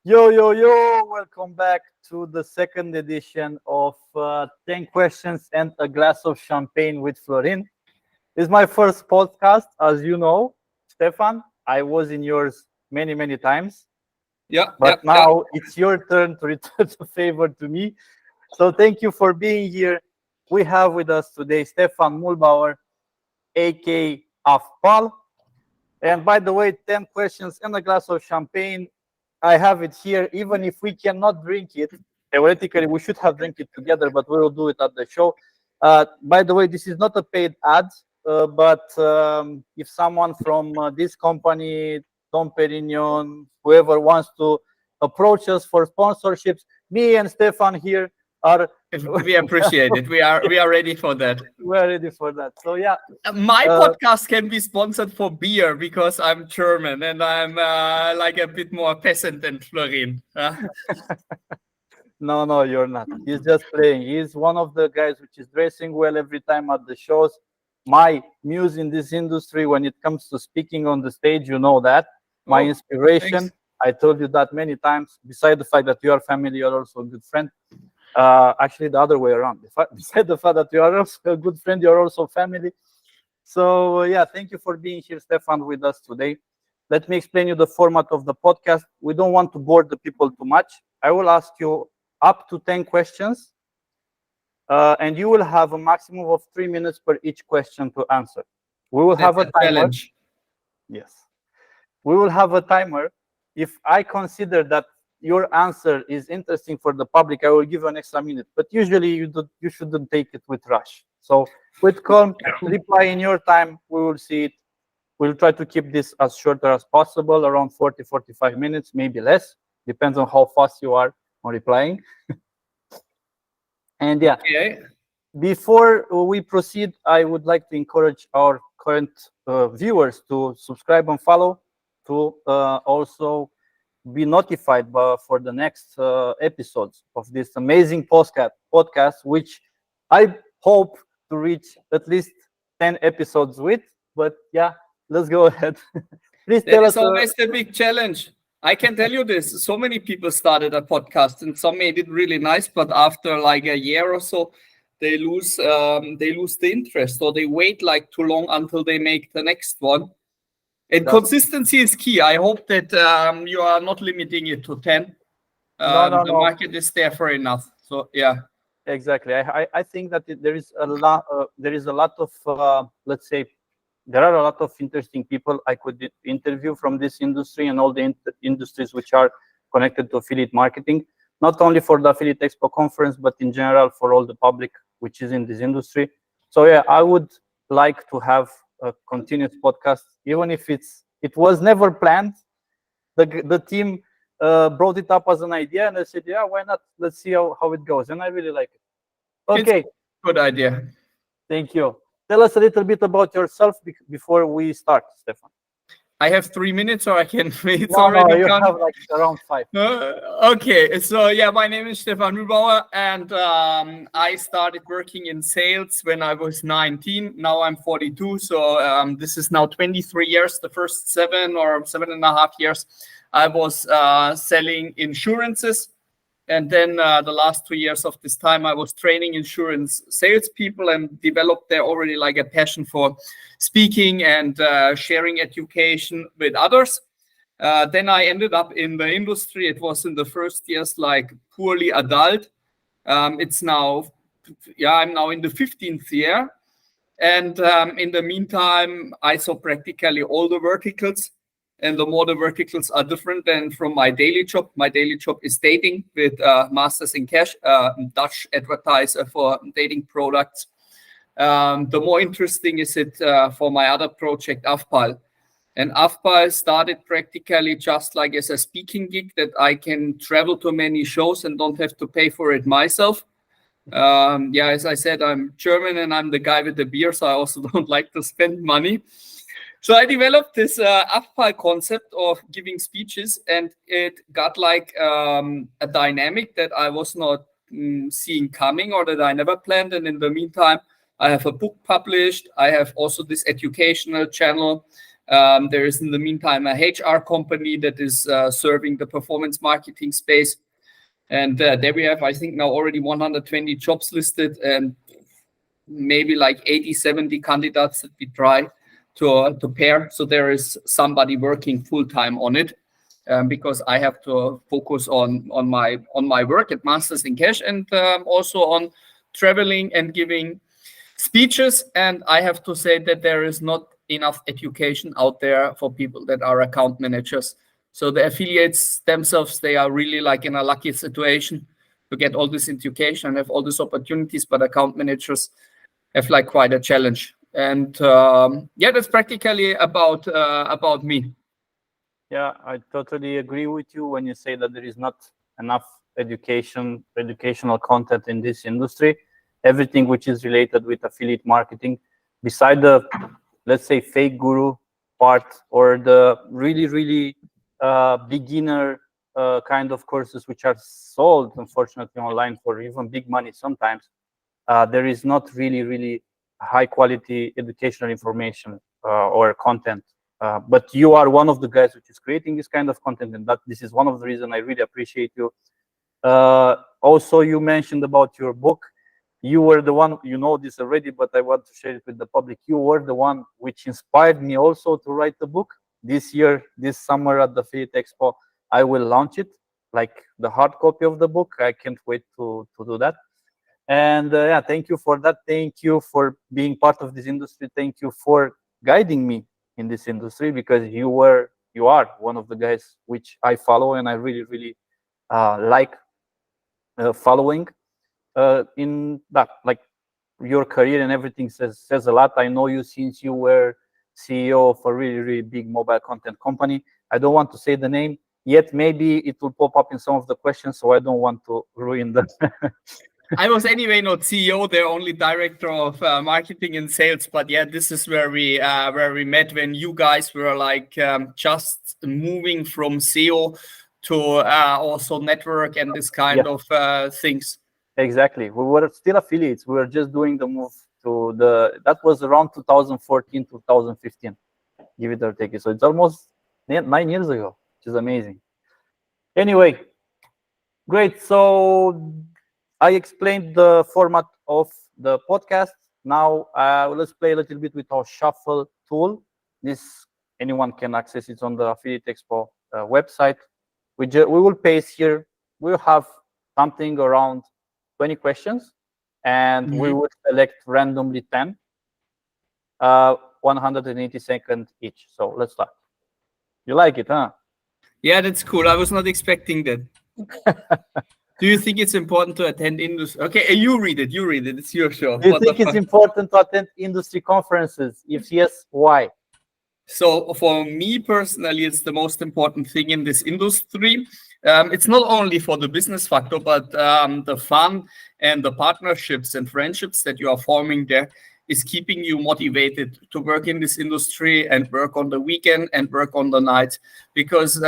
Yo, yo, yo, welcome back to the second edition of 10 Questions and a Glass of Champagne with Florin. This is my first podcast, as you know, Stefan. I was in yours many, many times, but Yeah. now it's your turn to return the favor to me. So thank you for being here. We have with us today Stefan Muehlbauer, aka Afpal. And by the way, 10 questions and a glass of champagne. I have it here. Even if we cannot drink it, theoretically, we should have drink it together, but we will do it at the show. By the way, this is not a paid ad, but if someone from this company, Dom Perignon, whoever wants to approach us for sponsorships, me and Stefan here are We appreciate it. We are ready for that. we're ready for that. So yeah, My uh, podcast can be sponsored for beer because I'm German and I'm like a bit more peasant than Florin. no, you're not. He's just playing. He's one of the guys which is dressing well every time at the shows. My muse in this industry, when it comes to speaking on the stage, you know that. My Oh, inspiration. thanks. I told you that many times. Besides the fact that you are family, you're also a good friend. Actually, the other way around. Besides the fact that you are also a good friend, you're also family. So yeah, thank you for being here, Stefan, with us today. Let me explain you the format of the podcast. We don't want to bore the people too much. I will ask you up to 10 questions, and you will have a maximum of 3 minutes per each question to answer. We will have That's a a timer. challenge. Yes. We will have a timer. If I consider that your answer is interesting for the public, I will give you an extra minute. But usually you shouldn't take it with rush. So with calm, reply in your time. We will see it. We'll try to keep this as shorter as possible, around 40, 45 minutes, maybe less. Depends on how fast you are on replying. And yeah, Okay. before we proceed, I would like to encourage our current viewers to subscribe and follow, to also be notified for the next episodes of this amazing podcast, which I hope to reach at least 10 episodes with. But yeah, let's go ahead. Please That tell us. is always the big challenge. I can tell you this. So many people started a podcast and some made it really nice, but after like a year or so, they lose the interest or they wait like too long until they make the next one. And That's consistency is key. I hope that you are not limiting it to 10. no, no, The no. market is there for enough. So yeah. Exactly. I think that there is a lot. There is a lot of let's say there are a lot of interesting people I could interview from this industry and all the industries which are connected to affiliate marketing, not only for the Affiliate Expo conference, but in general for all the public which is in this industry. So yeah, I would like to have a continuous podcast, even if it was never planned. The team brought it up as an idea, and I said, yeah, why not? Let's see how it goes, and I really like it. It's Okay, a good idea. thank you. Tell us a little bit about yourself before we start, Stefan. I have 3 minutes or I can it's No, already you gone. have like around five. Okay, so yeah, my name is Stefan Muehlbauer, and I started working in sales when I was 19. Now I'm 42, so this is now 23 years. The first 7 or 7.5 years, I was selling insurances, and then the last 2 years of this time, I was training insurance salespeople and developed there already like a passion for speaking and sharing education with others. Then I ended up in the industry. It was in the first years like poorly adult. It's now, yeah, I'm now in the 15th year. And in the meantime, I saw practically all the verticals. And the more the verticals are different than from my daily job. My daily job is dating with Masters in Cash, Dutch advertiser for dating products. The more interesting is it for my other project, Afpal. And AFPA started practically just like as a speaking gig that I can travel to many shows and don't have to pay for it myself. Yeah, as I said, I'm German and I'm the guy with the beer, so I also don't like to spend money. So I developed this AFPA concept of giving speeches, and it got like a dynamic that I was not seeing coming or that I never planned. And in the meantime, I have a book published. I have also this educational channel. There is in the meantime a HR company that is serving the performance marketing space. And there we have, I think, now already 120 jobs listed and maybe like 80, 70 candidates that we try to pair. So there is somebody working full time on it. Because I have to focus on my work at Masters in Cash and also on traveling and giving speeches. And I have to say that there is not enough education out there for people that are account managers. So the affiliates themselves, they are really like in a lucky situation to get all this education and have all these opportunities, but account managers have like quite a challenge. And yeah, that's practically about me. Yeah, I totally agree with you when you say that there is not enough educational content in this industry. Everything which is related with affiliate marketing, beside the, let's say, fake guru part or the really beginner kind of courses which are sold, unfortunately, online for even big money sometimes, there is not really high quality educational information or content. But you are one of the guys which is creating this kind of content, and that this is one of the reasons I really appreciate you. Also, you mentioned about your book. You were the one, you know this already, but I want to share it with the public. You were the one which inspired me also to write the book. This year, this summer at the Affiliate Expo, I will launch it, like the hard copy of the book. I can't wait to do that. And yeah, thank you for that. Thank you for being part of this industry. Thank you for guiding me in this industry, because you are one of the guys which I follow and I really like following in that, like, your career and everything says a lot. I know you since you were CEO of a really big mobile content company. I don't want to say the name yet. Maybe it will pop up in some of the questions, so I don't want to ruin the I was anyway not CEO, they're only director of marketing and sales. But yeah, this is where we met when you guys were like just moving from SEO to also network and this kind of things. Exactly. We were still affiliates. We were just doing the move to that was around 2014, 2015. Give it or take it. So it's almost 9 years ago, which is amazing. Anyway, great. So I explained the format of the podcast. Now let's play a little bit with our shuffle tool. This, anyone can access it on the Affiliate Expo website. We will paste here. We'll have something around 20 questions, and we will select randomly 10, 180 seconds each. So let's start. You like it, huh? Yeah, that's cool. I was not expecting that. Do you think it's important to attend industry? Okay, you read it. It's your show. Do you think it's important to attend industry conferences? If yes, why? So for me personally, it's the most important thing in this industry. It's not only for the business factor, but the fun and the partnerships and friendships that you are forming there is keeping you motivated to work in this industry and work on the weekend and work on the night, because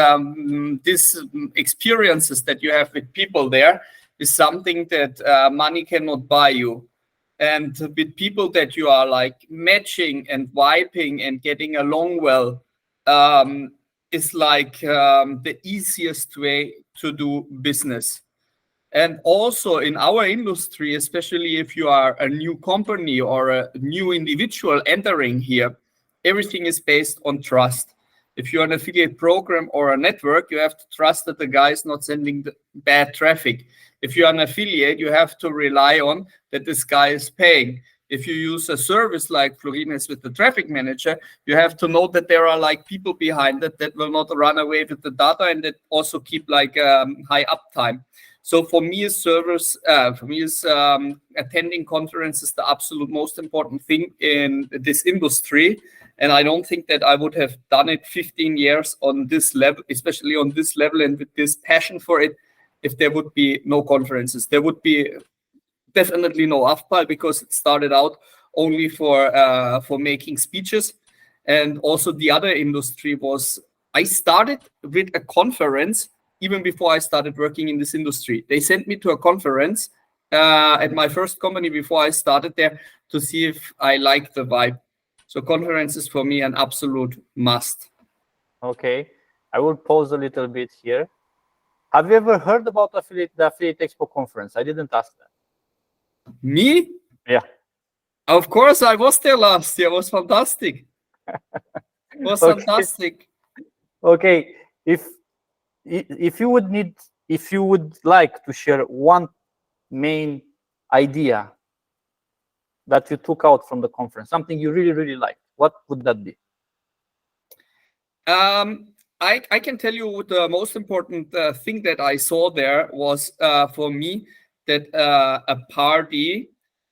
these experiences that you have with people there is something that money cannot buy you. And with people that you are like matching and vibing and getting along well, is like the easiest way to do business. And also in our industry, especially if you are a new company or a new individual entering here, everything is based on trust. If you're an affiliate program or a network, you have to trust that the guy is not sending the bad traffic. If you're an affiliate, you have to rely on that this guy is paying. If you use a service like Florin is with the traffic manager, you have to know that there are like people behind it that will not run away with the data and that also keep like high uptime. So for me as attending conferences the absolute most important thing in this industry. And I don't think that I would have done it 15 years on this level, especially on this level and with this passion for it, if there would be no conferences. There would be definitely no AFPAL, because it started out only for making speeches. And also the other industry was, I started with a conference even before I started working in this industry. They sent me to a conference at my first company before I started there to see if I liked the vibe. So conference is for me an absolute must. Okay, I will pause a little bit here. Have you ever heard about the Affiliate Expo conference? I didn't ask that. Me? Yeah. Of course, I was there last year. It was fantastic. It was fantastic. Okay, if you would like to share one main idea that you took out from the conference, something you really liked, what would that be? I can tell you the most important thing that I saw there was for me that a party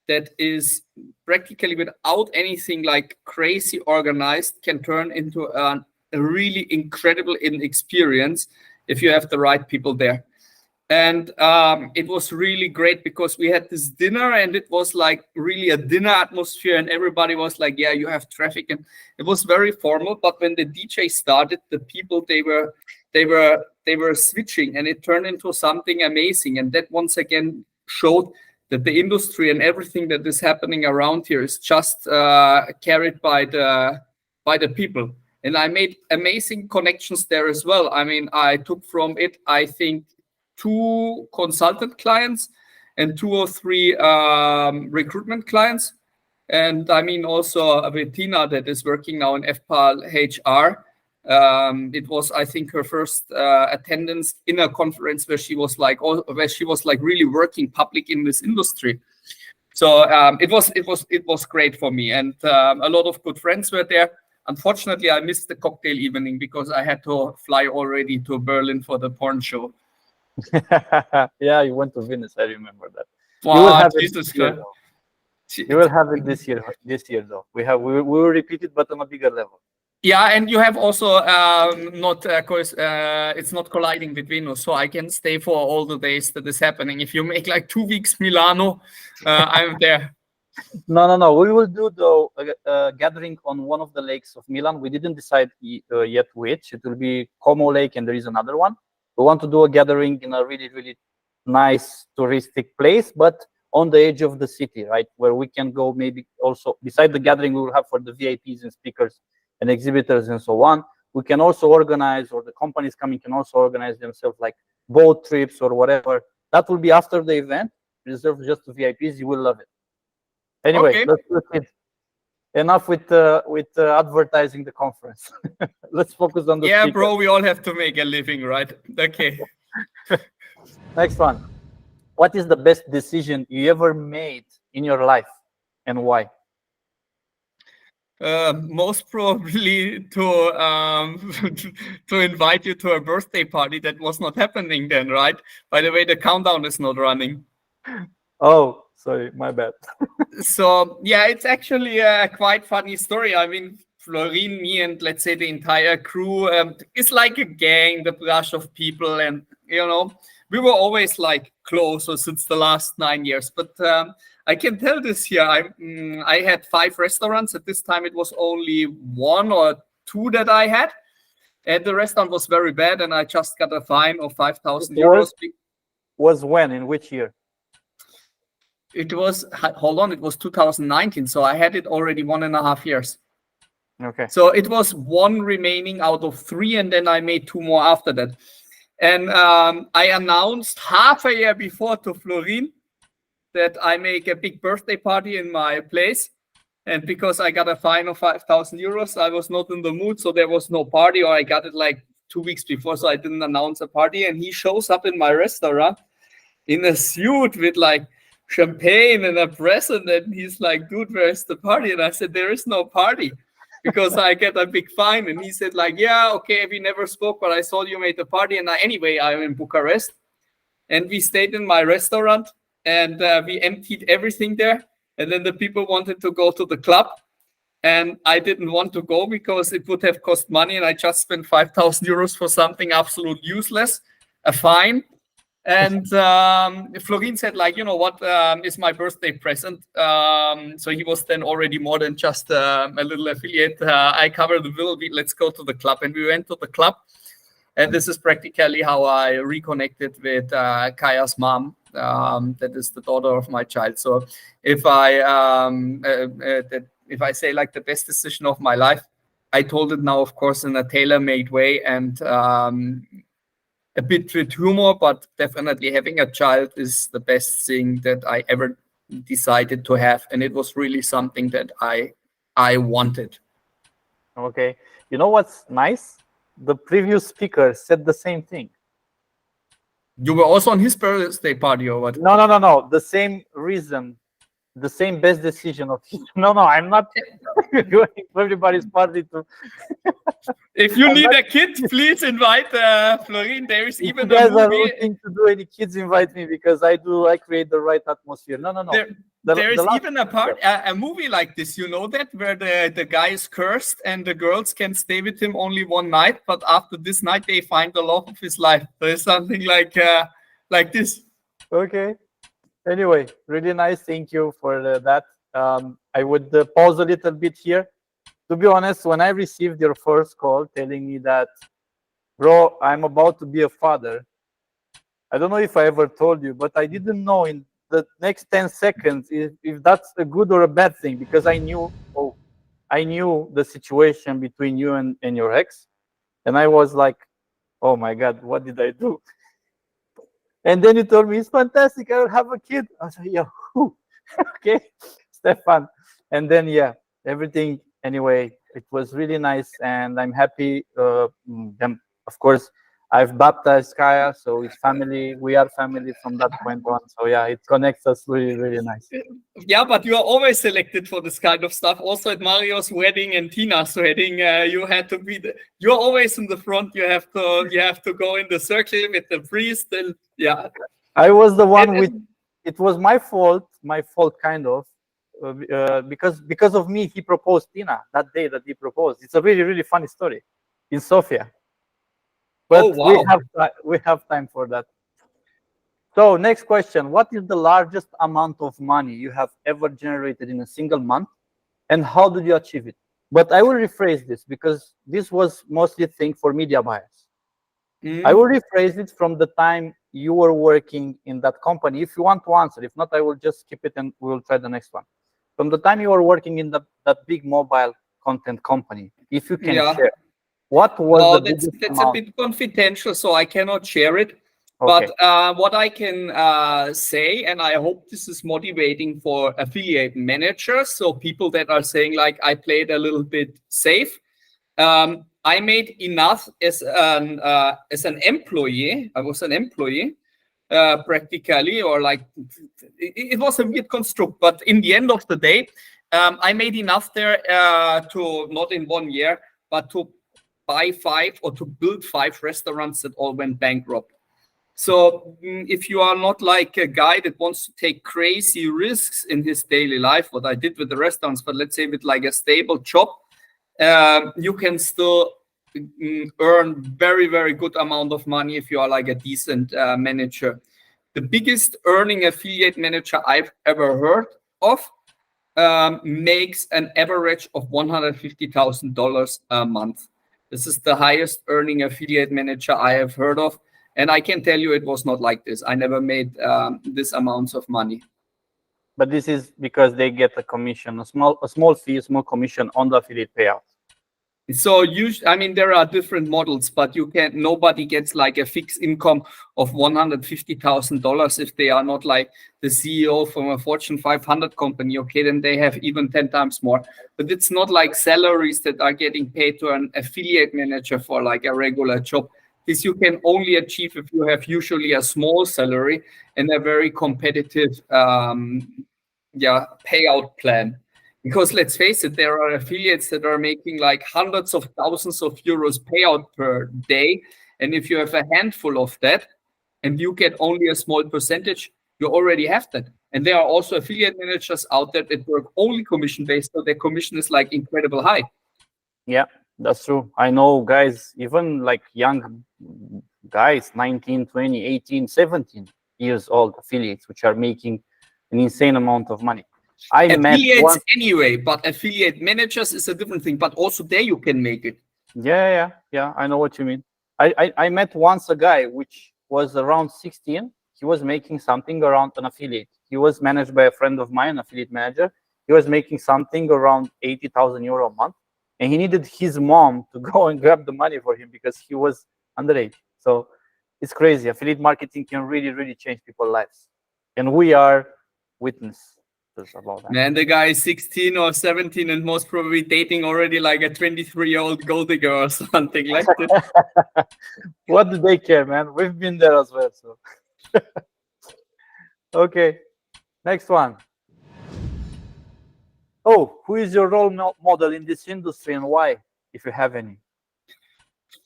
that is practically without anything like crazy organized can turn into a really incredible experience if you have the right people there. And it was really great because we had this dinner and it was like really a dinner atmosphere and everybody was like, yeah, you have traffic, and it was very formal. But when the DJ started, the people they were switching and it turned into something amazing. And that once again showed that the industry and everything that is happening around here is just carried by the people. And I made amazing connections there as well. I mean, I took from it, I think, 2 consultant clients and 2 or 3 recruitment clients. And I mean, also with Tina that is working now in FPAL HR. It was, I think, her first attendance in a conference where she was like really working public in this industry. So it was great for me, and a lot of good friends were there. Unfortunately, I missed the cocktail evening because I had to fly already to Berlin for the porn show. Yeah, you went to Venice. I remember that. Wow, you will have Jesus it this year, you will have it this year, though. We will repeat it, but on a bigger level. Yeah, and you have also not course it's not colliding with Venus, so I can stay for all the days that is happening. If you make like 2 weeks Milano, I'm there. No. We will do the gathering on one of the lakes of Milan. We didn't decide yet which. It will be Como Lake, and there is another one. We want to do a gathering in a really nice touristic place, but on the edge of the city, right, where we can go. Maybe also beside the gathering we will have for the VIPs and speakers and exhibitors and so on. We can also organize, or the companies coming can also organize themselves like boat trips or whatever. That will be after the event, reserved just to VIPs. You will love it. Anyway, Okay. let's proceed. Enough with advertising the conference. Let's focus on the speaker. Bro, we all have to make a living, right? Okay. Next one. What is the best decision you ever made in your life, and why? Most probably to invite you to a birthday party that was not happening then, right? By the way, the countdown is not running. Oh, sorry, my bad. So yeah, it's actually a quite funny story. I mean, Florin, me, and let's say the entire crew is like a gang, the brush of people, and we were always like close since the last 9 years. But I can tell this year, I had 5 restaurants. At this time, it was only 1 or 2 that I had, and the restaurant was very bad, and I just got a fine of 5,000 euros. Was when? In which year? It was, hold on, it was 2019. So I had it already 1.5 years. Okay. So it was 1 remaining out of 3, and then I made 2 more after that. And I announced half a year before to Florin that I make a big birthday party in my place. And because I got a fine of 5,000 euros, I was not in the mood. So there was no party, or I got it like 2 weeks before. So I didn't announce a party. And he shows up in my restaurant in a suit with like champagne and a present. And he's like, dude, where's the party? And I said, there is no party because I get a big fine. And he said like, yeah, okay, we never spoke, but I saw you made a party. And anyway, I'm in Bucharest. And we stayed in my restaurant, and we emptied everything there. And then the people wanted to go to the club, and I didn't want to go because it would have cost money, and I just spent 5,000 euros for something absolute useless, a fine. And Florin said like, you know what, is my birthday present. So he was then already more than just a little affiliate. I covered the bill. Let's go to the club. And we went to the club. And this is practically how I reconnected with Kaya's mom. That is the daughter of my child. So if if I say like the best decision of my life, I told it now, of course, in a tailor-made way and a bit with humor, but definitely having a child is the best thing that I ever decided to have, and it was really something that I wanted. Okay. You know what's nice? The previous speaker said the same thing. You were also on his birthday party or what? No. The same reason, the same best decision of his. No, I'm not going to everybody's party to. If you I'm need not- a kid, please invite Florin. There is If you even guys a are movie. looking to do any kids, invite me because I create the right atmosphere. No. There is last even a movie like this, you know that, where the guy is cursed and the girls can stay with him only one night, but after this night they find the love of his life. There's something like this. Okay. Anyway, really nice. Thank you for that. I would pause a little bit here. To be honest, when I received your first call telling me that, bro, I'm about to be a father, I don't know if I ever told you, but I didn't know in the next 10 seconds if that's a good or a bad thing, because I knew the situation between you and your ex. And I was like, oh my God, what did I do? And then you told me, it's fantastic, I will have a kid. I was like, yeah, okay, Stefan. And then, yeah, everything, anyway, it was really nice. And I'm happy. Of course, I've baptized Kaya, so it's family. We are family from that point on. So yeah, it connects us really, really nice. Yeah, but you are always selected for this kind of stuff. Also at Mario's wedding and Tina's wedding, you had to be you're always in the front. You have to go in the circle with the priest. And yeah, I was the one with. It was my fault kind of, because of me he proposed Tina that day that he proposed. It's a really, really funny story in Sofia. But oh, wow. we have time for that. So next question: what is the largest amount of money you have ever generated in a single month, and how did you achieve it? But I will rephrase this because this was mostly a thing for media buyers. I will rephrase it from the time you were working in that company. If you want to answer, if not, I will just skip it and we'll try the next one. From the time you were working in that big mobile content company, if you can share, what was the biggest that's amount? a bit confidential, so I cannot share it. Okay. But what I can say, and I hope this is motivating for affiliate managers, so people that are saying like, I played a little bit safe. I made enough as an employee. I was an employee practically, or like it was a weird construct. But in the end of the day, I made enough there to, not in 1 year, but to buy 5 or to build 5 restaurants that all went bankrupt. So if you are not like a guy that wants to take crazy risks in his daily life, what I did with the restaurants, but let's say with like a stable job, you can still earn very, very good amount of money if you are like a decent manager. The biggest earning affiliate manager I've ever heard of makes an average of $150,000 a month. This is the highest earning affiliate manager I have heard of. And I can tell you it was not like this. I never made this amounts of money. But this is because they get a commission, a small fee, a small commission on the affiliate payout. So I mean, there are different models, but nobody gets like a fixed income of $150,000 if they are not like the CEO from a Fortune 500 company. Okay, then they have even 10 times more. But it's not like salaries that are getting paid to an affiliate manager for like a regular job. This you can only achieve if you have usually a small salary and a very competitive payout plan. Because let's face it, there are affiliates that are making like hundreds of thousands of euros payout per day. And if you have a handful of that and you get only a small percentage, you already have that. And there are also affiliate managers out there that work only commission based, so their commission is like incredible high. Yeah, that's true. I know guys, even like young guys, 19, 20, 18, 17 years old affiliates, which are making an insane amount of money. Affiliates anyway, but affiliate managers is a different thing. But also there you can make it. Yeah. I know what you mean. I met once a guy which was around 16. He was making something around an affiliate. He was managed by a friend of mine, an affiliate manager. he was making something around 80,000 euro a month, and he needed his mom to go and grab the money for him because he was underage. So it's crazy. Affiliate marketing can really, really change people's lives, and we are witnesses about that. Man, the guy is 16 or 17 and most probably dating already like a 23-year-old gold digger or something like that. What do they care, man? We've been there as well. So okay, next one. Oh, who is your role model in this industry and why, if you have any?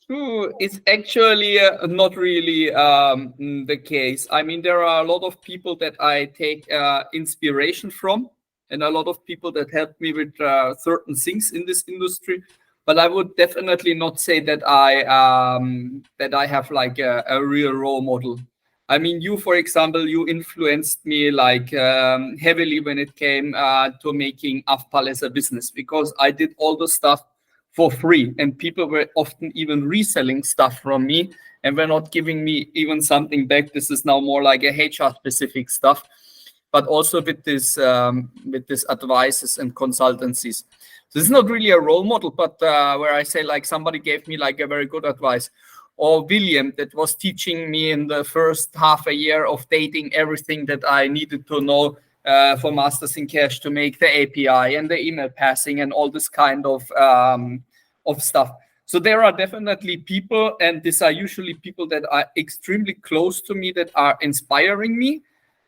It's actually not really the case. I mean, there are a lot of people that I take inspiration from, and a lot of people that help me with certain things in this industry. But I would definitely not say that I have like a real role model. I mean, you, for example, you influenced me like heavily when it came to making Afpal as a business, because I did all the stuff for free, and people were often even reselling stuff from me and were not giving me even something back. This is now more like a HR specific stuff, but also with this advices and consultancies. So this is not really a role model, but where I say like somebody gave me like a very good advice. Or William, that was teaching me in the first half a year of dating everything that I needed to know for Masters in Cash to make the API and the email passing and all this kind of stuff. So there are definitely people, and these are usually people that are extremely close to me, that are inspiring me,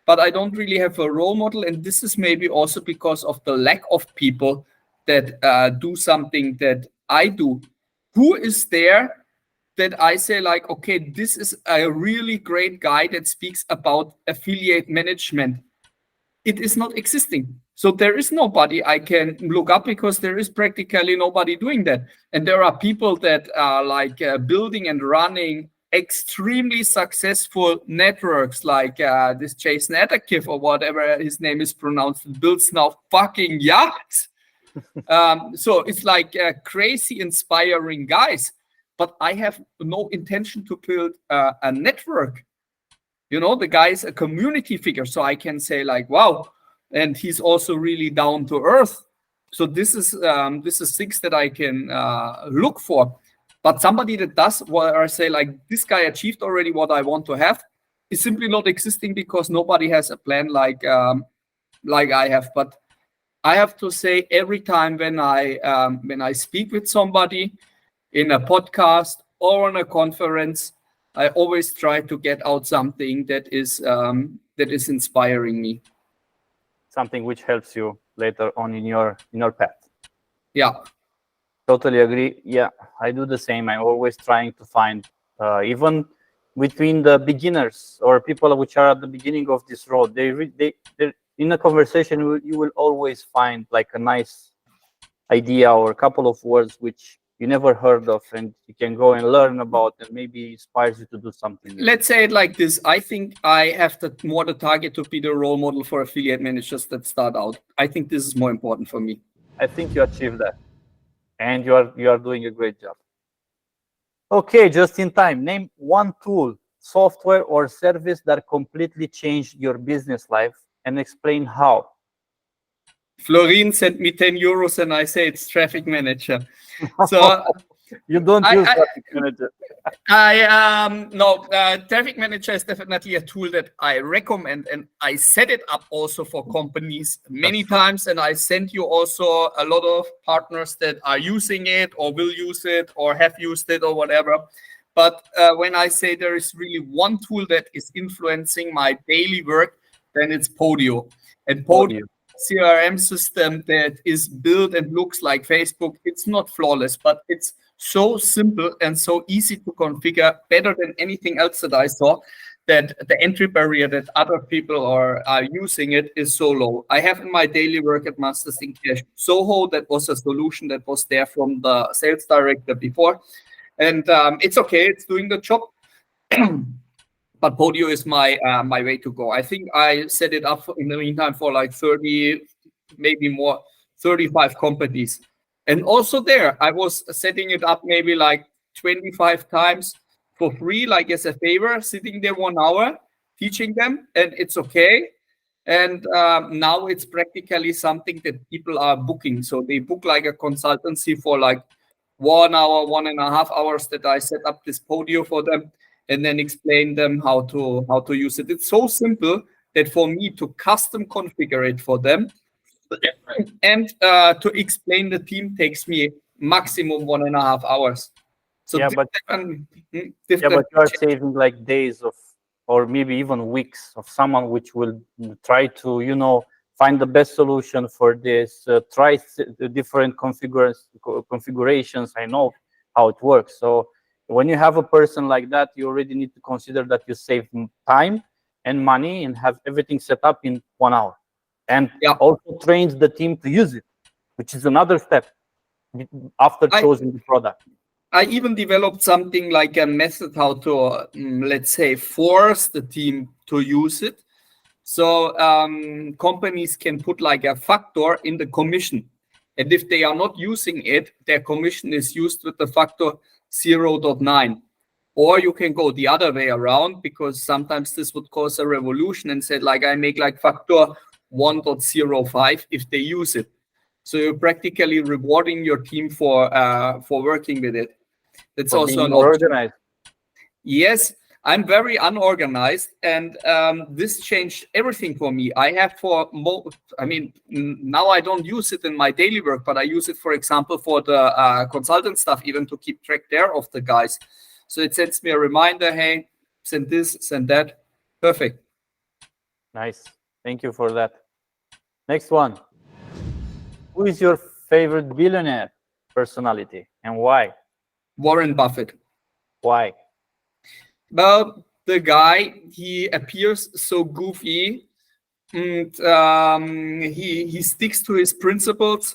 but I don't really have a role model. And this is maybe also because of the lack of people that do something that I do. Who is there that I say like, okay, this is a really great guy that speaks about affiliate management? It is not existing. So there is nobody I can look up, because there is practically nobody doing that. And there are people that are like building and running extremely successful networks, like this Jason Adakiv or whatever his name is pronounced, builds now fucking yachts. So it's like crazy inspiring guys, but I have no intention to build a network. You know, the guy is a community figure, so I can say like, wow, and he's also really down to earth. So this is things that I can look for. But somebody that does what I say like, this guy achieved already what I want to have, is simply not existing, because nobody has a plan like I have. But I have to say, every time when I speak with somebody in a podcast or on a conference, I always try to get out something that is inspiring me. Something which helps you later on in your path. Yeah. Totally agree. Yeah, I do the same. I'm always trying to find, even between the beginners or people which are at the beginning of this road, they're in a conversation, you will always find like a nice idea or a couple of words which you never heard of, and you can go and learn about, and maybe inspires you to do something. Let's say it like this. I think I have the target to be the role model for affiliate managers that start out. I think this is more important for me. I think you achieved that, and you are doing a great job. Okay, just in time. Name one tool, software, or service that completely changed your business life, and explain how. Florin sent me 10 euros and I say it's Traffic Manager. So you don't use Traffic Manager. Traffic Manager is definitely a tool that I recommend, and I set it up also for companies many times, and I sent you also a lot of partners that are using it or will use it or have used it or whatever. But when I say there is really one tool that is influencing my daily work, then it's Podio. And Podio CRM system that is built and looks like Facebook. It's not flawless, but it's so simple and so easy to configure, better than anything else that I saw, that the entry barrier that other people are using it is so low. I have in my daily work at Masters in Cash Soho, that was a solution that was there from the sales director before. And it's okay, it's doing the job. But Podio is my way to go. I think I set it up in the meantime for like 30, maybe more, 35 companies. And also there, I was setting it up maybe like 25 times for free, like as a favor, sitting there 1 hour, teaching them, and it's okay. And now it's practically something that people are booking. So they book like a consultancy for like 1 hour, 1.5 hours that I set up this podium for them and then explain them how to use it. It's so simple that for me to custom configure it for them and to explain the team takes me maximum 1.5 hours. So Yeah, but you are saving like days of, or maybe even weeks of someone which will try to, find the best solution for this, try the different configurations. I know how it works. So when you have a person like that, you already need to consider that you save time and money and have everything set up in 1 hour. And also trains the team to use it, which is another step after choosing the product. I even developed something like a method how to, let's say, force the team to use it. So companies can put like a factor in the commission. And if they are not using it, their commission is used with the factor 0.9. Or you can go the other way around, because sometimes this would cause a revolution and say, like, I make like factor 1.05 if they use it. So you're practically rewarding your team for working with it. That's for also being an more option. Organized. Yes, I'm very unorganized, and this changed everything for me. I have now I don't use it in my daily work, but I use it, for example, for the consultant stuff, even to keep track there of the guys. So it sends me a reminder, hey, send this, send that. Perfect. Nice. Thank you for that. Next one. Who is your favorite billionaire personality and why? Warren Buffett. Why? Well, the guy, he appears so goofy, and he sticks to his principles,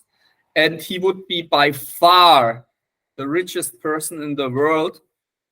and he would be by far the richest person in the world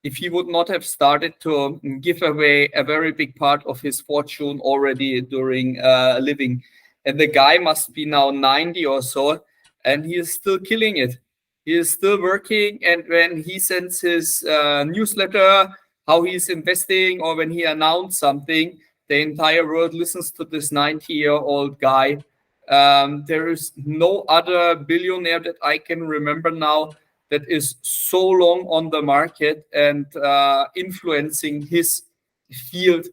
if he would not have started to give away a very big part of his fortune already during living. And the guy must be now 90 or so, and he is still killing it. He is still working, and when he sends his newsletter, how he's investing, or when he announced something, the entire world listens to this 90-year-old guy. There is no other billionaire that I can remember now that is so long on the market and influencing his field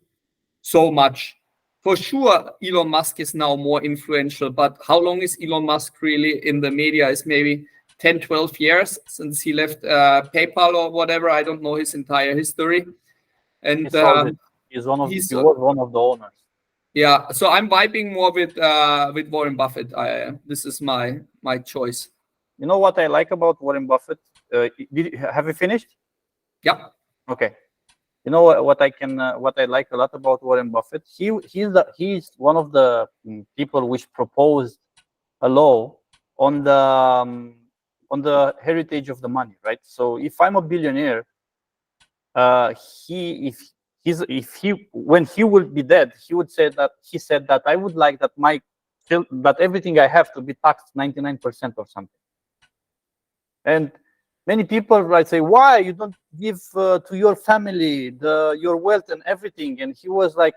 so much. For sure, Elon Musk is now more influential, but how long is Elon Musk really in the media? It's maybe 10, 12 years since he left PayPal or whatever. I don't know his entire history. And he was one of the owners. Yeah, so I'm vibing more with Warren Buffett. This is my choice. You know what I like about Warren Buffett? Have you finished? Yeah. Okay. You know what I like a lot about Warren Buffett? He's one of the people which proposed a law on the heritage of the money, right? So if I'm a billionaire, when he will be dead, he said that I would like that everything I have to be taxed 99% or something. And many people might say, why you don't give to your family your wealth and everything? And he was like,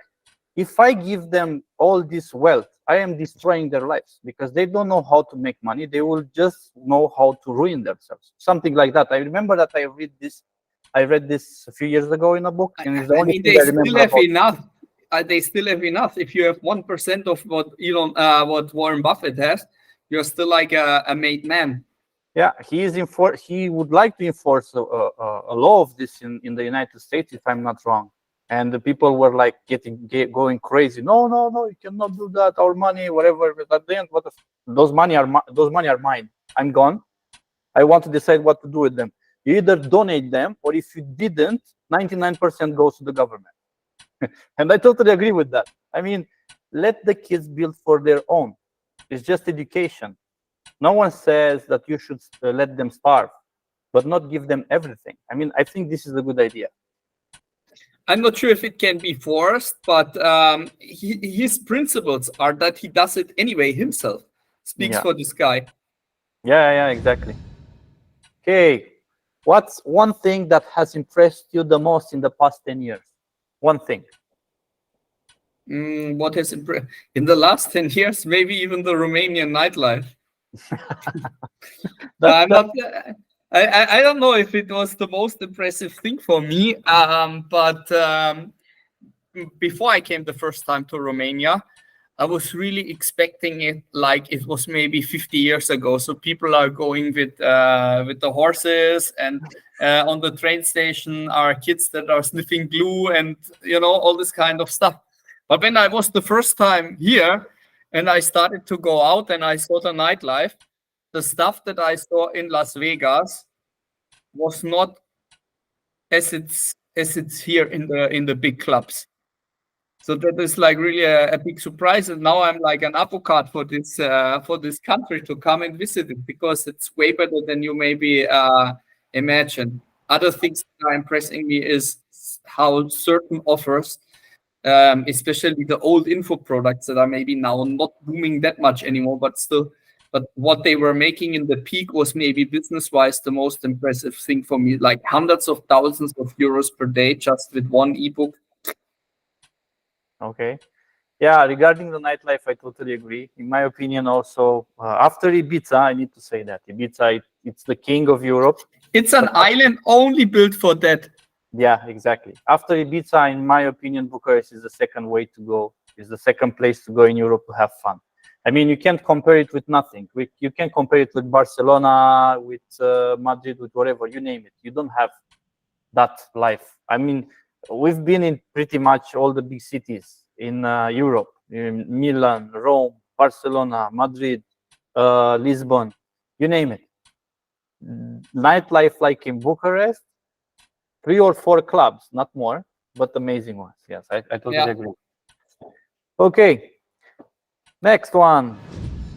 if I give them all this wealth, I am destroying their lives, because they don't know how to make money. They will just know how to ruin themselves. Something like that. I remember that I read this a few years ago in a book, and it's the only thing I remember about. Enough. They still have enough. If you have 1% of what Warren Buffett has, you're still like a made man. Yeah, he would like to enforce a law of this in the United States, if I'm not wrong. And the people were like going crazy. No, you cannot do that. Our money, whatever. But at the end, those money are mine. I'm gone. I want to decide what to do with them. You either donate them, or if you didn't, 99% goes to the government. And I totally agree with that. I mean, let the kids build for their own. It's just education. No one says that you should let them starve, but not give them everything. I mean, I think this is a good idea. I'm not sure if it can be forced, but his principles are that he does it anyway himself. Speaks for this guy. Yeah, exactly. Okay, what's one thing that has impressed you the most in the past 10 years? One thing. What has in the last 10 years, maybe even the Romanian nightlife. I'm not. I don't know if it was the most impressive thing for me, but before I came the first time to Romania, I was really expecting it like it was maybe 50 years ago. So people are going with the horses, and on the train station are kids that are sniffing glue, and all this kind of stuff. But when I was the first time here, and I started to go out and I saw the nightlife, the stuff that I saw in Las Vegas was not as it's here in the big clubs. So that is like really a big surprise, and now I'm like an advocate for this country to come and visit it, because it's way better than you maybe imagine. Other things that are impressing me is how certain offers, especially the old info products that are maybe now not booming that much anymore, but what they were making in the peak was maybe business-wise the most impressive thing for me, like hundreds of thousands of euros per day just with one ebook. Okay. Yeah, regarding the nightlife, I totally agree. In my opinion, also, after Ibiza, I need to say that Ibiza, it's the king of Europe. It's an island only built for that. Yeah, exactly. After Ibiza, in my opinion, Bucharest is the second way to go, is the second place to go in Europe to have fun. I mean, you can't compare it with nothing. You can compare it with Barcelona, with Madrid, with whatever, you name it. You don't have that life. I mean, we've been in pretty much all the big cities in Europe, in Milan, Rome, Barcelona, Madrid, Lisbon, you name it. Nightlife like in Bucharest, 3 or 4 clubs, not more, but amazing ones. Yes, I totally agree. Okay, next one.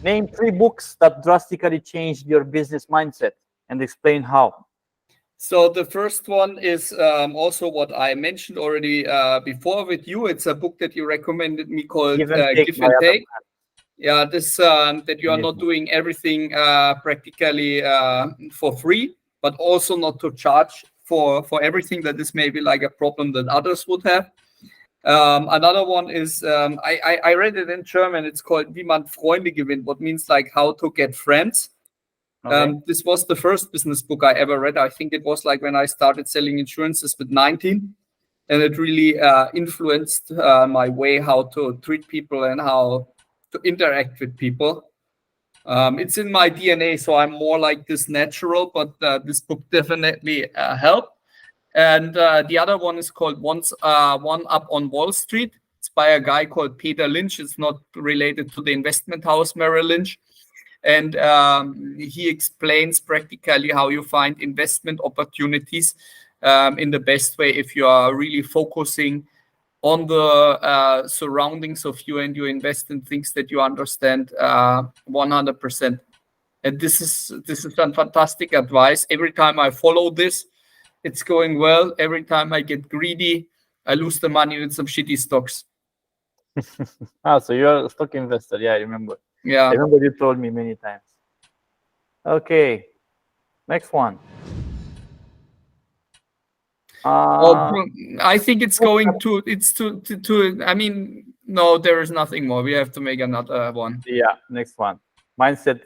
Name 3 books that drastically changed your business mindset and explain how. So the first one is also what I mentioned already before with you. It's a book that you recommended me called Give and Take. Yeah, this that you are not doing everything practically for free, but also not to charge for everything that is maybe like a problem that others would have. Another one is I read it in German. It's called Wie man Freunde gewinnt, what means like how to get friends. Okay. This was the first business book I ever read. I think it was like when I started selling insurances with 19, and it really influenced my way how to treat people and how to interact with people. It's in my DNA, so I'm more like this natural, but this book definitely helped. And the other one is called One Up on Wall Street. It's by a guy called Peter Lynch. It's not related to the investment house Merrill Lynch. And he explains practically how you find investment opportunities in the best way if you are really focusing on the surroundings of you and you invest in things that you understand 100%. And this is fantastic advice. Every time I follow this, it's going well. Every time I get greedy, I lose the money with some shitty stocks. So you're a stock investor. Yeah, I remember. Yeah. I remember you told me many times. Okay. Next one. I think it's going to, I mean, no, there is nothing more. We have to make another one. Yeah, next one. Mindset.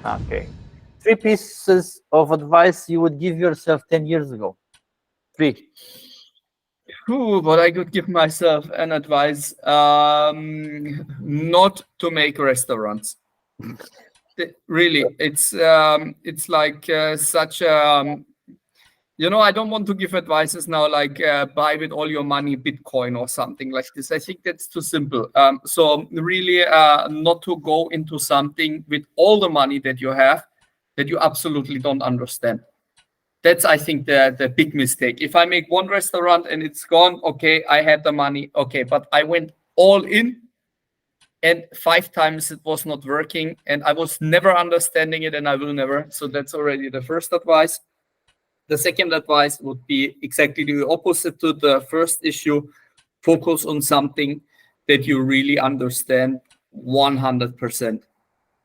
Okay. 3 pieces of advice you would give yourself 10 years ago. 3. But I could give myself an advice not to make restaurants. Really, it's like such a, I don't want to give advices now like buy with all your money Bitcoin or something like this. I think that's too simple. So really not to go into something with all the money that you have that you absolutely don't understand. That's, I think, the big mistake. If I make one restaurant and it's gone, okay, I had the money, okay, but I went all in and 5 times it was not working and I was never understanding it and I will never. So that's already the first advice. The second advice would be exactly the opposite to the first issue. Focus on something that you really understand 100%.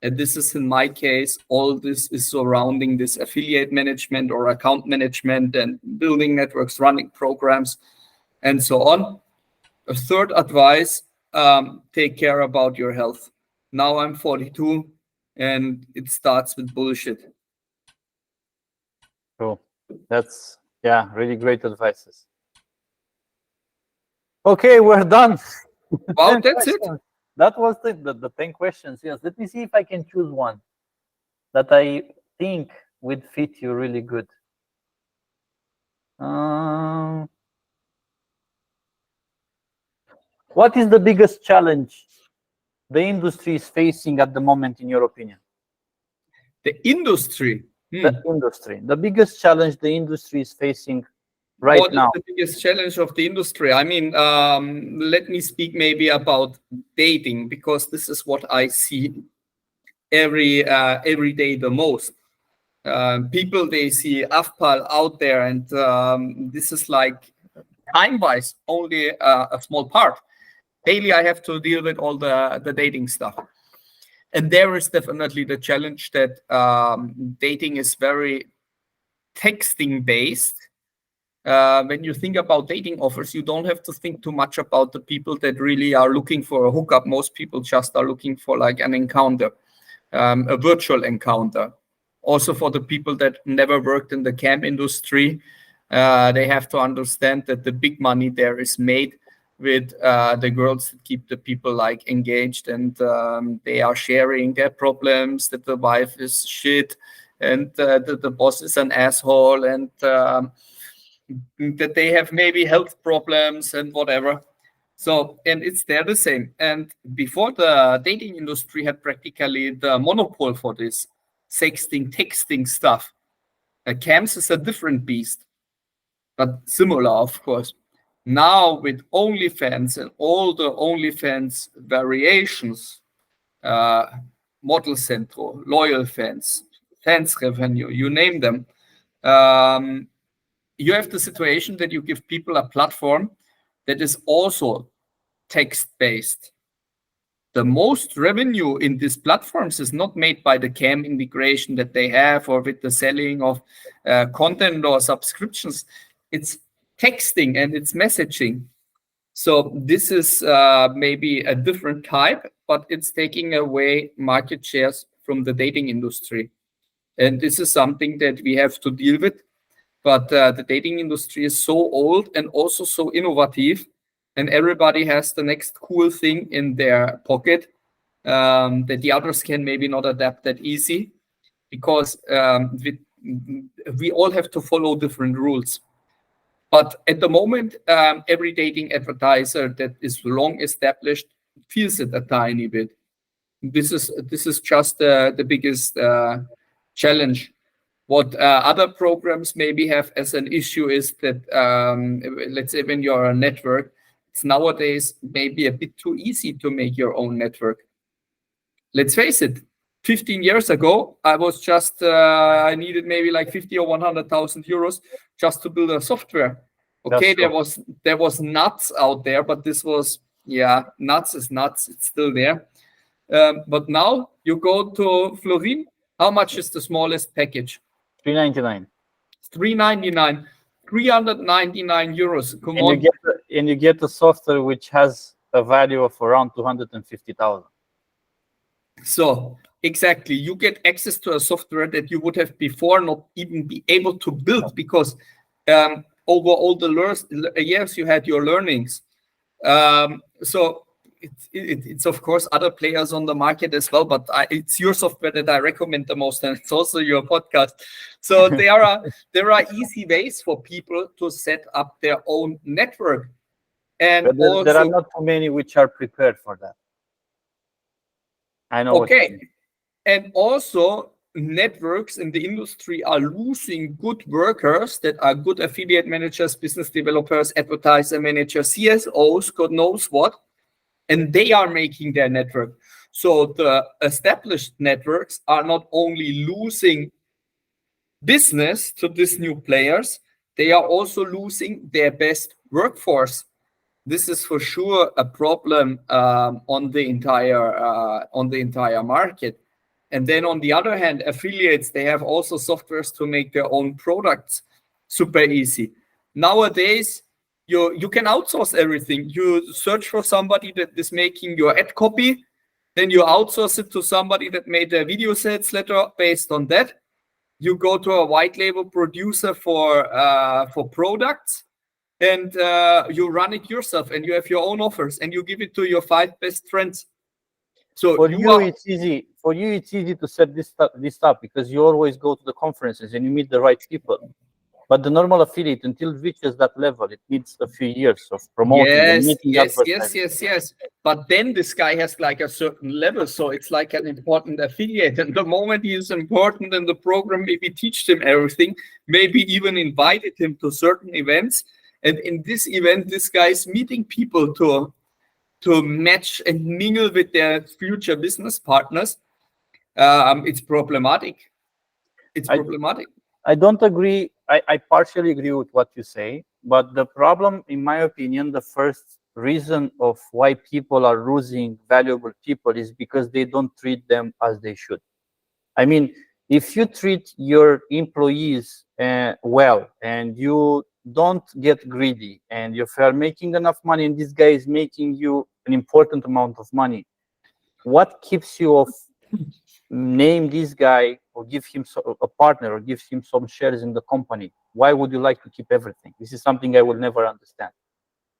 And this is in my case, all this is surrounding this affiliate management or account management and building networks, running programs, and so on. A third advice, take care about your health. Now I'm 42 and it starts with bullshit. Cool. That's, yeah, really great advices. Okay, we're done. Wow, 10 that's it. questions. That was the 10 questions. Yes. Let me see if I can choose one that I think would fit you really good. What is the biggest challenge the industry is facing at the moment, in your opinion? The industry. The industry. The biggest challenge the industry is facing right What is now. the biggest challenge of the industry? I mean, let me speak maybe about dating, because this is what I see every day the most. People, they see AFPAL out there, and this is like time-wise only a small part. Daily, I have to deal with all the dating stuff. And there is definitely the challenge that dating is very texting based. When you think about dating offers, you don't have to think too much about the people that really are looking for a hookup. Most people just are looking for like an encounter, a virtual encounter. Also for the people that never worked in the cam industry, they have to understand that the big money there is made with the girls that keep the people like engaged, and they are sharing their problems, that the wife is shit and that the boss is an asshole, and that they have maybe health problems and whatever. So, and it's there the same. And before, the dating industry had practically the monopoly for this sexting, texting stuff. Cams is a different beast, but similar, of course. Now with OnlyFans and all the OnlyFans variations, Model Centro, Loyal Fans, Fans Revenue, you name them, you have the situation that you give people a platform that is also text-based. The most revenue in these platforms is not made by the cam integration that they have or with the selling of content or subscriptions. It's texting and it's messaging. So this is maybe a different type, but it's taking away market shares from the dating industry. And this is something that we have to deal with. But the dating industry is so old and also so innovative, and everybody has the next cool thing in their pocket that the others can maybe not adapt that easy, because we all have to follow different rules. But at the moment, every dating advertiser that is long established feels it a tiny bit. This is just the biggest challenge. What other programs maybe have as an issue is that, let's say when you're a network, it's nowadays maybe a bit too easy to make your own network. Let's face it, 15 years ago, I was just, I needed maybe like 50 or 100,000 euros just to build a software. Okay, there was nuts out there, but this was, yeah, nuts is nuts. It's still there. But now you go to Florin. How much is the smallest package? 399. 399, 399 euros. Come on. You get a software which has a value of around 250,000. So exactly, you get access to a software that you would have before not even be able to build, because over all the years you had your learnings. So it's of course other players on the market as well, but it's your software that I recommend the most, and it's also your podcast. So there are easy ways for people to set up their own network, and but there are not too many which are prepared for that. I know. Okay, and also networks in the industry are losing good workers that are good affiliate managers, business developers, advertiser managers, CSOs, God knows what. And they are making their network. So the established networks are not only losing business to these new players, they are also losing their best workforce. This is for sure a problem on the entire market. And then on the other hand, affiliates, they have also softwares to make their own products super easy. Nowadays, you can outsource everything. You search for somebody that is making your ad copy, then you outsource it to somebody that made a video sales letter based on that. You go to a white label producer for products, and you run it yourself, and you have your own offers, and you give it to your 5 best friends. So For you, it's easy. For you, it's easy to set this up because you always go to the conferences and you meet the right people. But the normal affiliate, until it reaches that level, it needs a few years of promoting and meeting yes. But then this guy has like a certain level, so it's like an important affiliate. And the moment he is important in the program, maybe teach him everything, maybe even invited him to certain events. And in this event, this guy is meeting people to match and mingle with their future business partners. It's problematic. I don't agree. I partially agree with what you say, but the problem, in my opinion, the first reason of why people are losing valuable people is because they don't treat them as they should. I mean, if you treat your employees well and you don't get greedy, and if you're making enough money and this guy is making you an important amount of money, what keeps you of name this guy or give him a partner or give him some shares in the company? Why would you like to keep everything? This is something I will never understand,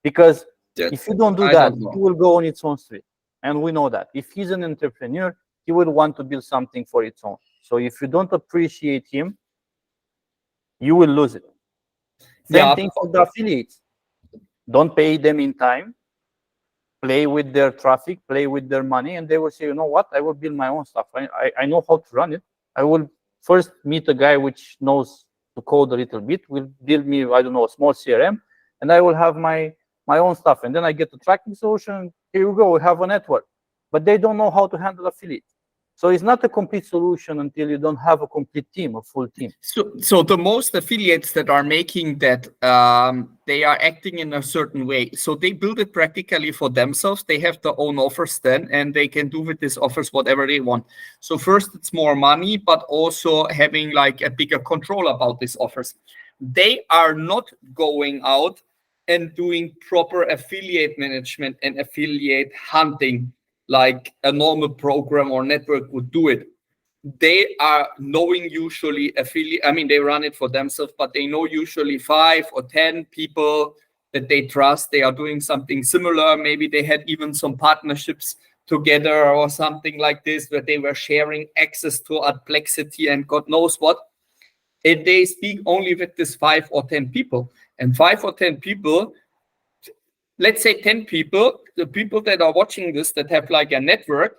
because if you don't do that, he will go on its own street, and we know that if he's an entrepreneur, he will want to build something for its own. So if you don't appreciate him, you will lose it. Same thing for the affiliates. Don't pay them in time, play with their traffic, play with their money, and they will say, you know what, I will build my own stuff. I know how to run it. I will first meet a guy which knows to code a little bit, will build me, I don't know, a small CRM, and I will have my own stuff. And then I get the tracking solution. Here we go, we have a network. But they don't know how to handle affiliates. So it's not a complete solution until you don't have a complete team, a full team. So the most affiliates that are making that, they are acting in a certain way. So they build it practically for themselves. They have their own offers then, and they can do with these offers whatever they want. So first, it's more money, but also having like a bigger control about these offers. They are not going out and doing proper affiliate management and affiliate hunting like a normal program or network would do it. They are knowing usually affiliate, I mean, they run it for themselves, but they know usually 5 or 10 people that they trust. They are doing something similar. Maybe they had even some partnerships together or something like this, where they were sharing access to Adplexity and God knows what. And they speak only with this 5 or 10 people. And 5 or 10 people, let's say 10 people, the people that are watching this that have like a network,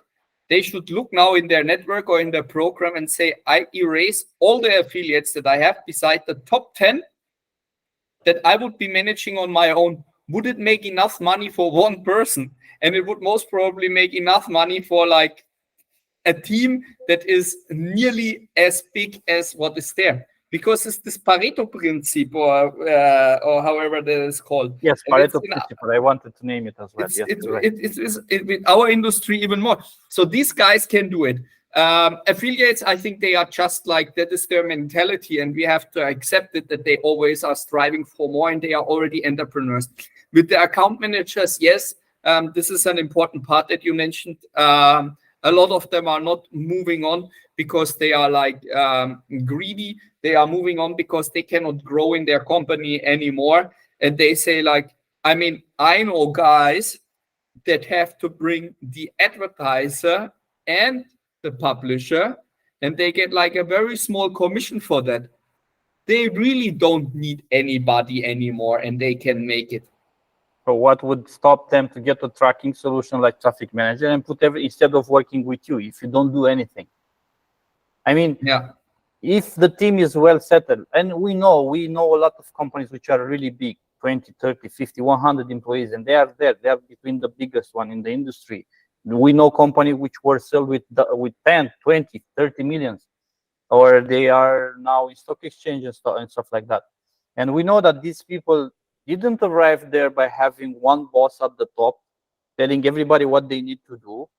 they should look now in their network or in their program and say, I erase all the affiliates that I have beside the top 10 that I would be managing on my own. Would it make enough money for one person? And it would most probably make enough money for like a team that is nearly as big as what is there. Because it's this Pareto principle, or however that is called. Yes, Pareto principle. I wanted to name it as well. It's with our industry even more. So these guys can do it. Affiliates, I think they are just like, that is their mentality, and we have to accept it, that they always are striving for more, and they are already entrepreneurs. With the account managers, yes, this is an important part that you mentioned. A lot of them are not moving on because they are like greedy. They are moving on because they cannot grow in their company anymore. And they say like, I mean, I know guys that have to bring the advertiser and the publisher, and they get like a very small commission for that. They really don't need anybody anymore, and they can make it. So what would stop them to get a tracking solution like Traffic Manager and put instead of working with you if you don't do anything? I mean, yeah. If the team is well settled, and we know a lot of companies which are really big, 20, 30, 50, 100 employees, and they are between the biggest one in the industry. We know companies which were sold with 10, 20, 30 millions, or they are now in stock exchange and stuff like that. And we know that these people didn't arrive there by having one boss at the top telling everybody what they need to do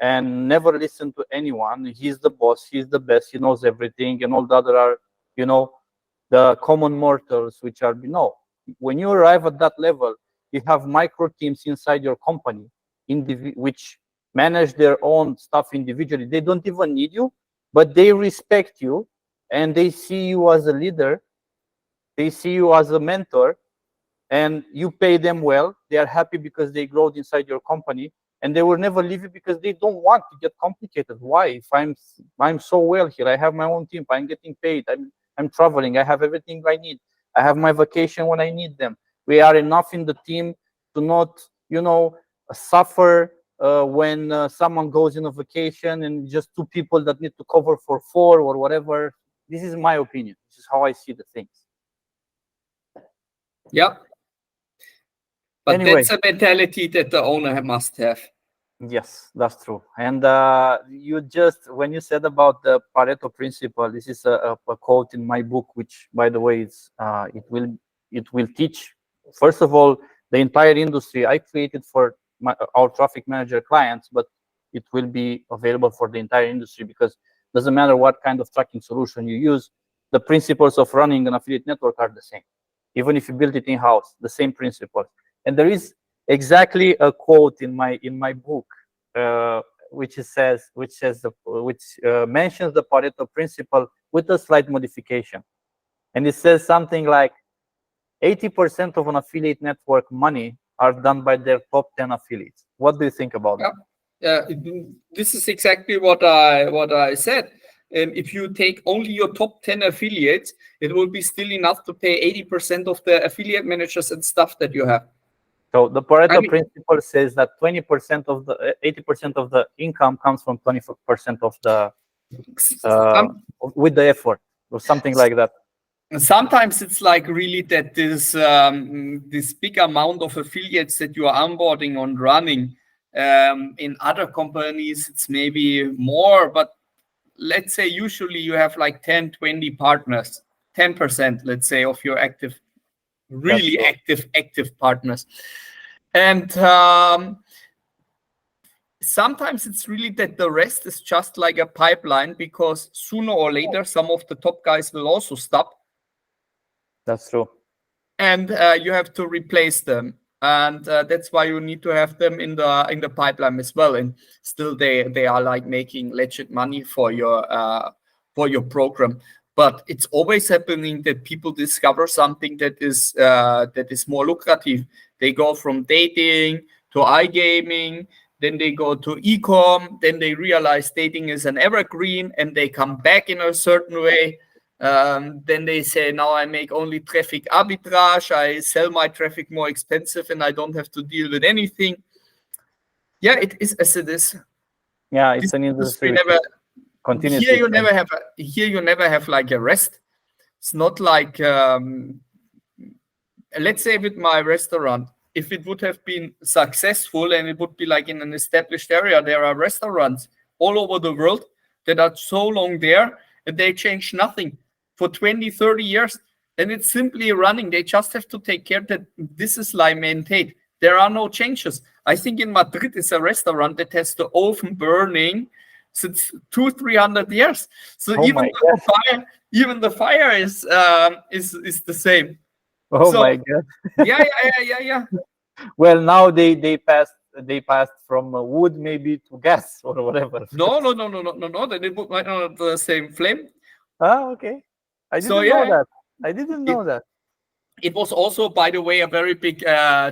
and never listen to anyone. He's the boss, he's the best, he knows everything, and all the other are, the common mortals, which are, when you arrive at that level, you have micro teams inside your company, which manage their own stuff individually. They don't even need you, but they respect you, and they see you as a leader. They see you as a mentor, and you pay them well. They are happy because they growed inside your company, and they will never leave you because they don't want to get complicated. Why? If I'm so well here, I have my own team, I'm getting paid, I'm traveling, I have everything I need, I have my vacation when I need them. We are enough in the team to not, suffer when someone goes in a vacation and just two people that need to cover for four or whatever. This is my opinion. This is how I see the things. Yeah. But anyway, that's a mentality that the owner must have. Yes, that's true. And you just, when you said about the Pareto principle, this is a quote in my book, which, by the way, it will teach, first of all, the entire industry. I created for our traffic manager clients, but it will be available for the entire industry, because it doesn't matter what kind of tracking solution you use, the principles of running an affiliate network are the same. Even if you build it in-house, the same principles. And there is exactly a quote in my book, which mentions the Pareto principle with a slight modification, and it says something like 80% of an affiliate network money are done by their top 10 affiliates. What do you think about that? This is exactly what I said. If you take only your top 10 affiliates, it will be still enough to pay 80% of the affiliate managers and stuff that you have. So the Pareto principle says that 20% of the 80% of the income comes from 20% of the with the effort, or something like that. Sometimes it's like really that this big amount of affiliates that you are onboarding on running. In other companies, it's maybe more, but let's say usually you have like 10, 20 partners, 10%, let's say, of your active, really active partners. And sometimes it's really that the rest is just like a pipeline, because sooner or later, some of the top guys will also stop. That's true. And you have to replace them. And that's why you need to have them in the pipeline as well. And still they are like making legit money for your program. But it's always happening that people discover something that is more lucrative. They go from dating to iGaming, then they go to e-com, then they realize dating is an evergreen, and they come back in a certain way. Then they say, now I make only traffic arbitrage, I sell my traffic more expensive, and I don't have to deal with anything. Yeah, it is as it is. Yeah, it's an industry. Here you never have like a rest. It's not like let's say with my restaurant, if it would have been successful and it would be like in an established area, there are restaurants all over the world that are so long there and they change nothing for 20, 30 years, and it's simply running. They just have to take care that this is like maintained. There are no changes. I think in Madrid is a restaurant that has the oven burning since 200-300 years. So even the fire is the same. Oh my God. Yeah. Well, now they passed from wood maybe to gas or whatever. No. Then they put on the same flame. Ah, okay. I didn't know that. I didn't know that. It was also, by the way, a very big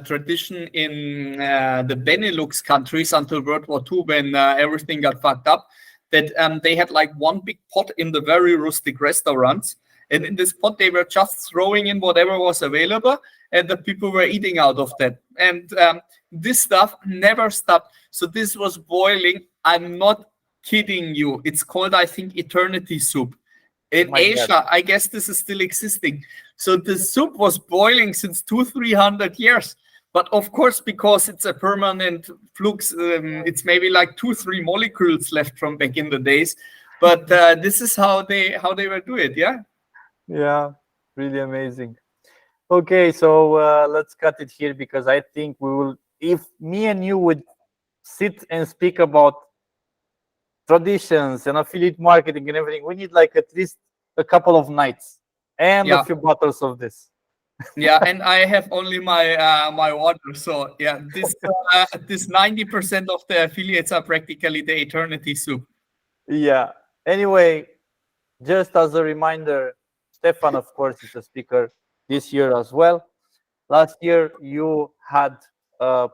tradition in the Benelux countries until World War II, when everything got fucked up, that they had like one big pot in the very rustic restaurants. And in this pot, they were just throwing in whatever was available, and the people were eating out of that. And this stuff never stopped. So this was boiling. I'm not kidding you. It's called, I think, eternity soup. In Asia, God. I guess this is still existing. So the soup was boiling since 200-300 years. But of course, because it's a permanent flux, it's maybe like 2-3 molecules left from back in the days. But this is how they were doing it, yeah? Yeah, really amazing. Okay, so let's cut it here, because I think we will, if me and you would sit and speak about traditions and affiliate marketing and everything, we need like at least a couple of nights and a few bottles of this. Yeah, and I have only my water. So yeah, this 90% of the affiliates are practically the eternity soup. Yeah. Anyway, just as a reminder, Stefan, of course, is a speaker this year as well. Last year, you had uh,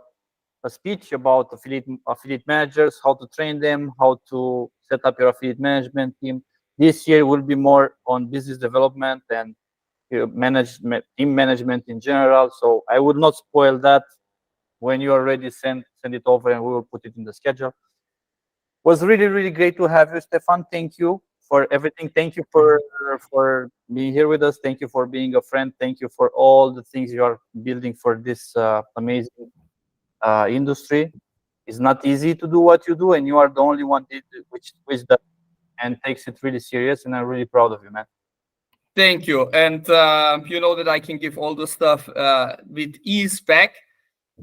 a speech about affiliate managers, how to train them, how to set up your affiliate management team. This year will be more on business development and team management in general. So I would not spoil that. When you are ready, send it over, and we will put it in the schedule. Was really great to have you, Stefan. Thank you for everything. Thank you for being here with us. Thank you for being a friend. Thank you for all the things you are building for this amazing industry. It's not easy to do what you do, and you are the only one which does and takes it really serious. And I'm really proud of you, man. Thank you. And you know that I can give all the stuff with ease back.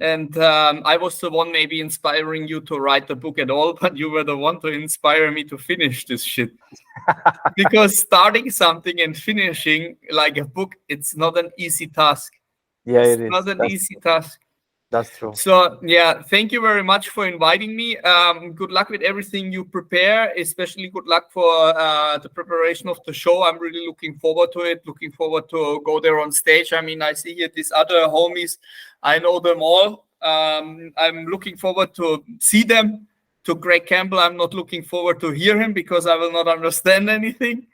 And I was the one maybe inspiring you to write the book at all, but you were the one to inspire me to finish this shit. Because starting something and finishing like a book, it's not an easy task. Yeah, It's it is. not an easy task. That's true. So yeah, thank you very much for inviting me. Good luck with everything you prepare, especially good luck for the preparation of the show. I'm really looking forward to it, looking forward to go there on stage. I mean, I see here these other homies. I know them all. I'm looking forward to see them. To Greg Campbell, I'm not looking forward to hear him because I will not understand anything.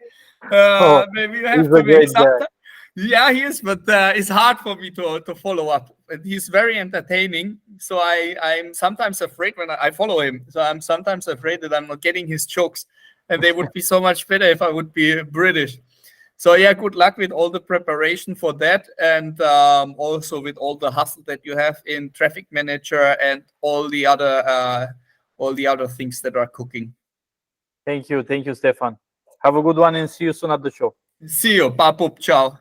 Maybe you have he's to a make great some. guy. Yeah, he is, but it's hard for me to follow up. And he's very entertaining, so I'm sometimes afraid when I follow him. So I'm sometimes afraid that I'm not getting his jokes, and they would be so much better if I would be British. So yeah, good luck with all the preparation for that, and also with all the hustle that you have in Traffic Manager and all the other things that are cooking. Thank you, Stefan. Have a good one, and see you soon at the show. See you, Papup, ciao.